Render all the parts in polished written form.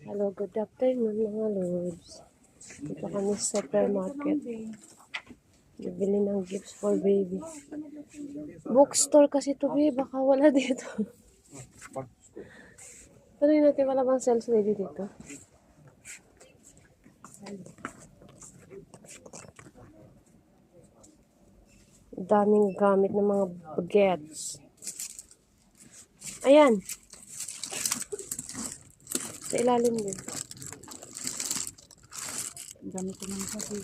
Hello, good afternoon mga lords. Dito kami sa supermarket. Bibili ng gifts for baby. Bookstore kasi to be, baka wala dito. Tanungin natin, wala bang sales ready dito? Daming gamit ng mga bagets. Ayan. Sa ilalim din. Dami ko ng sabi.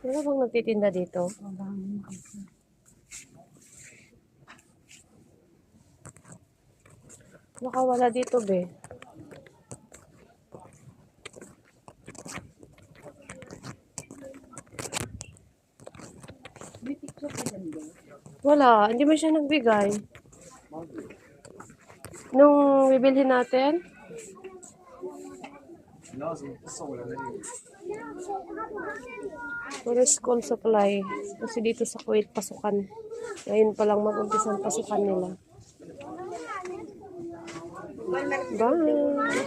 Wala bang nagtitinda dito? Baka wala dito, be. May picture ka dyan ba? Wala, hindi mo siya nagbigay. Nung bibilhin natin? Puro school supply. Kasi dito sa Kuwait, pasukan. Ngayon pa lang mag-umpisa ang pasukan nila. Bye!